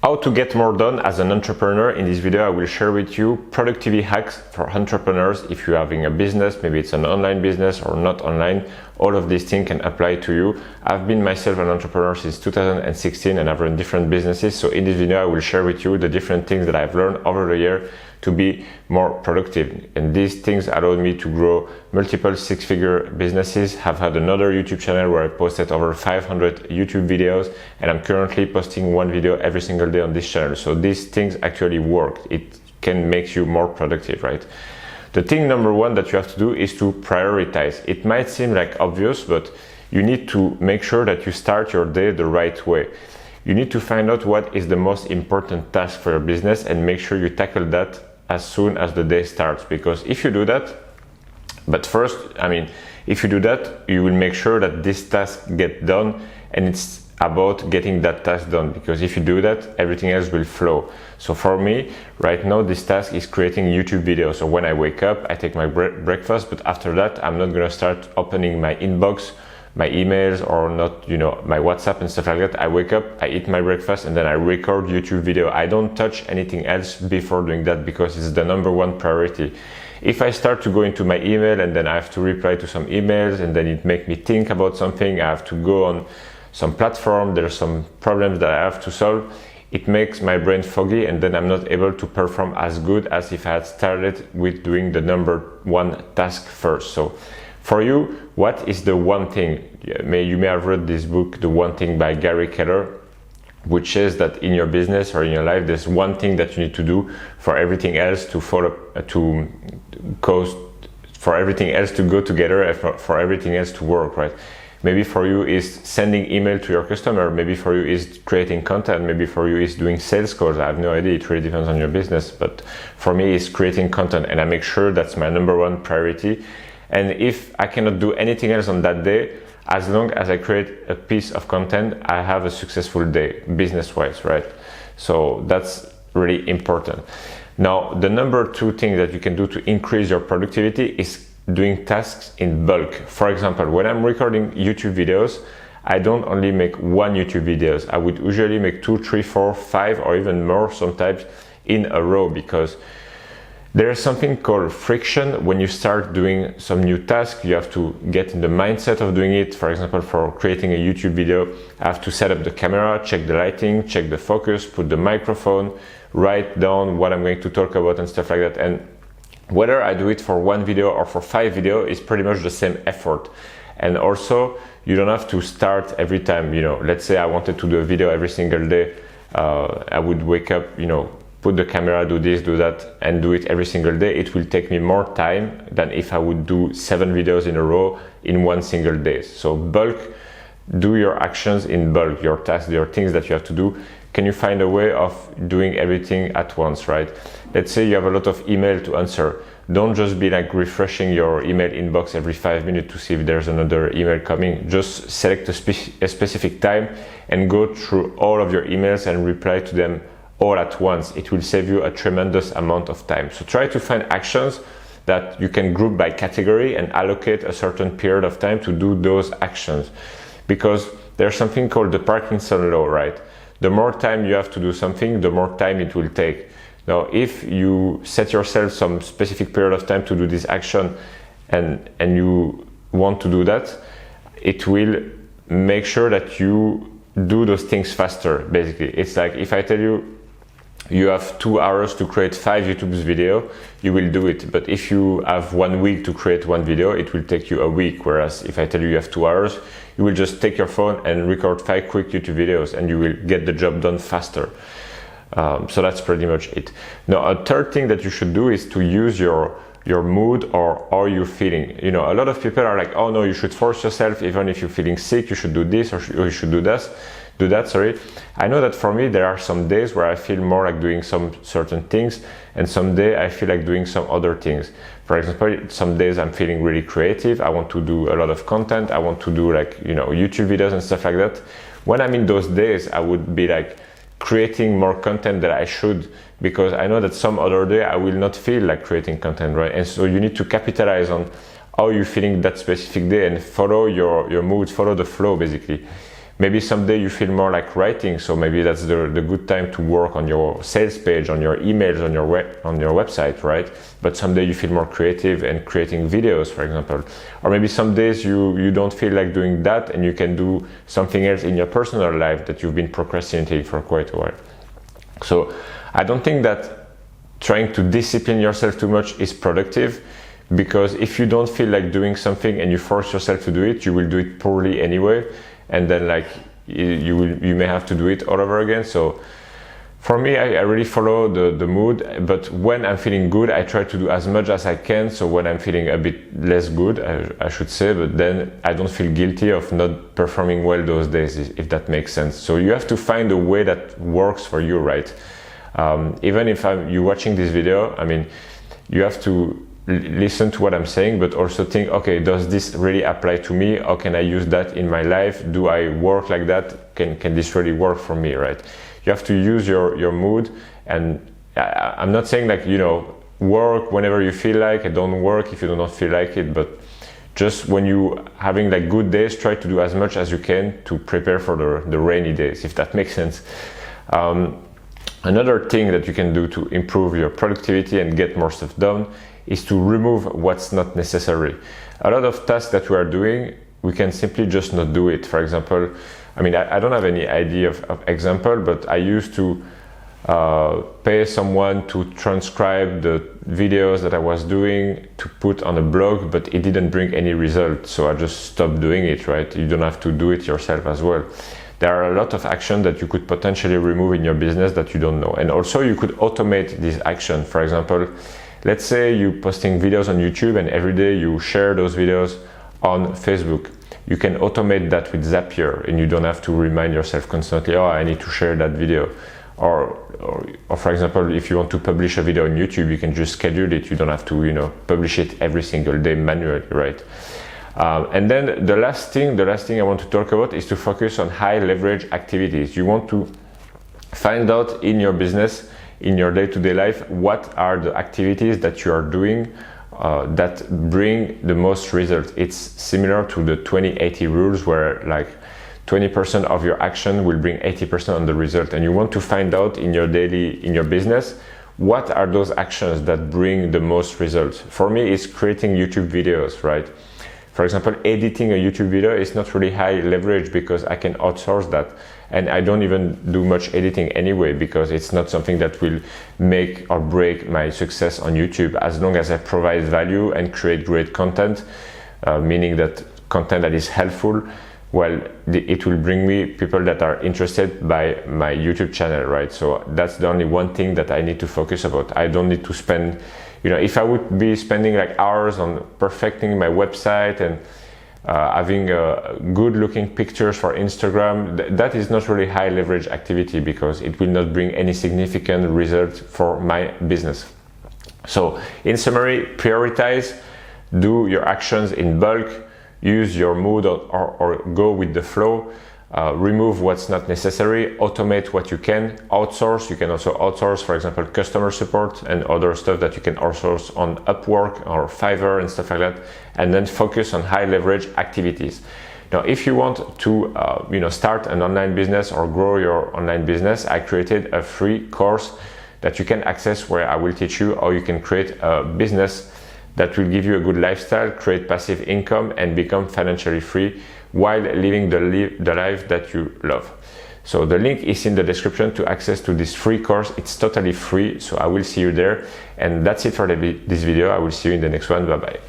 How to get more done as an entrepreneur. In this video I will share with you productivity hacks for entrepreneurs. If you're having a business, maybe it's an online business or not online, all of these things can apply to you. I've been myself an entrepreneur since 2016 and I've run different businesses. So in this video I will share with you the different things that I've learned over the year to be more productive. And these things allowed me to grow multiple six-figure businesses. Have had another YouTube channel where I posted over 500 YouTube videos, and I'm currently posting one video every single day on this channel. So these things actually work. It can make you more productive, right? The thing number one that you have to do is to prioritize. It might seem like obvious, but you need to make sure that you start your day the right way. You need to find out what is the most important task for your business and make sure you tackle that as soon as the day starts. Because if you do that, but first, if you do that, you will make sure that this task get done, and it's about getting that task done, because if you do that, everything else will flow. So for me, right now, this task is creating YouTube videos. So when I wake up, I take my breakfast, but after that, I'm not gonna start opening my inbox, my emails, or not, my WhatsApp and stuff like that. I wake up, I eat my breakfast, and then I record YouTube video. I don't touch anything else before doing that because it's the number one priority. If I start to go into my email and then I have to reply to some emails and then it makes me think about something, I have to go on some platform, there's some problems that I have to solve, it makes my brain foggy, and then I'm not able to perform as good as if I had started with doing the number one task first. So for you, what is the one thing? You may have read this book, The One Thing by Gary Keller, which says that in your business or in your life, there's one thing that you need to do for everything else to follow, for everything else to go together, and for everything else to work, right? Maybe for you is sending email to your customer, maybe for you is creating content, maybe for you is doing sales calls. I have no idea, it really depends on your business, but for me it's creating content, and I make sure that's my number one priority. And if I cannot do anything else on that day, as long as I create a piece of content, I have a successful day, business-wise, right? So that's really important. Now, the number two thing that you can do to increase your productivity is doing tasks in bulk. For example, when I'm recording YouTube videos, I don't only make one YouTube videos. I would usually make 2, 3, 4, 5, or even more sometimes in a row, because there is something called friction. When you start doing some new task, you have to get in the mindset of doing it. For example, for creating a YouTube video, I have to set up the camera, check the lighting, check the focus, put the microphone, write down what I'm going to talk about and stuff like that. And whether I do it for one video or for 5 videos, is pretty much the same effort. And also, you don't have to start every time. Let's say I wanted to do a video every single day. I would wake up, put the camera, do this, do that, and do it every single day. It will take me more time than if I would do 7 videos in a row in one single day. So bulk, do your actions in bulk, your tasks, your things that you have to do. Can you find a way of doing everything at once, right? Let's say you have a lot of email to answer. Don't just be like refreshing your email inbox every 5 minutes to see if there's another email coming. Just select a specific time and go through all of your emails and reply to them all at once. It will save you a tremendous amount of time. So try to find actions that you can group by category and allocate a certain period of time to do those actions. Because there's something called the Parkinson law, right? The more time you have to do something, the more time it will take. Now, if you set yourself some specific period of time to do this action and you want to do that, it will make sure that you do those things faster, basically. It's like if I tell you you have 2 hours to create 5 YouTube videos, you will do it. But if you have 1 week to create 1 video, it will take you a week. Whereas if I tell you have 2 hours, you will just take your phone and record 5 quick YouTube videos and you will get the job done faster. So that's pretty much it. Now, a third thing that you should do is to use your mood or how you're feeling. A lot of people are like, oh no, you should force yourself. Even if you're feeling sick, you should do this or you should do that. I know that for me, there are some days where I feel more like doing some certain things, and some day I feel like doing some other things. For example, some days I'm feeling really creative. I want to do a lot of content. I want to do YouTube videos and stuff like that. When I'm in those days, I would be like creating more content than I should, because I know that some other day I will not feel like creating content, right? And so you need to capitalize on how you're feeling that specific day and follow your mood, follow the flow, basically. Maybe someday you feel more like writing, so maybe that's the good time to work on your sales page, on your emails, on your website, right? But someday you feel more creative and creating videos, for example. Or maybe some days you don't feel like doing that and you can do something else in your personal life that you've been procrastinating for quite a while. So I don't think that trying to discipline yourself too much is productive, because if you don't feel like doing something and you force yourself to do it, you will do it poorly anyway, and then like you may have to do it all over again. So for me, I really follow the mood, but when I'm feeling good, I try to do as much as I can. So when I'm feeling a bit less good, I should say, but then I don't feel guilty of not performing well those days, if that makes sense. So you have to find a way that works for you, right? Even if you're watching this video, I mean, you have to listen to what I'm saying, but also think, okay, does this really apply to me? How can I use that in my life? Do I work like that? Can this really work for me, right? You have to use your mood, and I'm not saying like, you know, work whenever you feel like it, don't work if you do not feel like it, but just when you having like good days, try to do as much as you can to prepare for the rainy days, if that makes sense. Another thing that you can do to improve your productivity and get more stuff done is to remove what's not necessary. A lot of tasks that we are doing, we can simply just not do it. For example, I mean, I don't have any idea of example, but I used to pay someone to transcribe the videos that I was doing to put on a blog, but it didn't bring any result. So I just stopped doing it, right? You don't have to do it yourself as well. There are a lot of actions that you could potentially remove in your business that you don't know. And also you could automate this action. For example, let's say you're posting videos on YouTube and every day you share those videos on Facebook. You can automate that with Zapier, and you don't have to remind yourself constantly, oh, I need to share that video. Or for example, if you want to publish a video on YouTube, you can just schedule it. You don't have to, you know, publish it every single day manually, right? And then the last thing I want to talk about is to focus on high leverage activities. You want to find out in your business, in your day-to-day life, what are the activities that you are doing that bring the most results. It's similar to the 20-80 rules, where like 20% of your action will bring 80% on the result. And you want to find out in your business, what are those actions that bring the most results. For me, it's creating YouTube videos, right? For example, editing a YouTube video is not really high leverage because I can outsource that. And I don't even do much editing anyway, because it's not something that will make or break my success on YouTube. As long as I provide value and create great content, meaning that content that is helpful, well, it will bring me people that are interested by my YouTube channel, right? So that's the only one thing that I need to focus about. I don't need to spend, you know, if I would be spending like hours on perfecting my website and having good looking pictures for Instagram, that is not really high leverage activity, because it will not bring any significant result for my business. So in summary, prioritize, do your actions in bulk, use your mood or go with the flow, remove what's not necessary, automate what you can, outsource. You can also outsource, for example, customer support and other stuff that you can outsource on Upwork or Fiverr and stuff like that, and then focus on high leverage activities. Now, if you want to start an online business or grow your online business, I created a free course that you can access, where I will teach you how you can create a business that will give you a good lifestyle, create passive income, and become financially free while living the life that you love. So the link is in the description to access to this free course. It's totally free, so I will see you there. And that's it for this video. I will see you in the next one. Bye bye.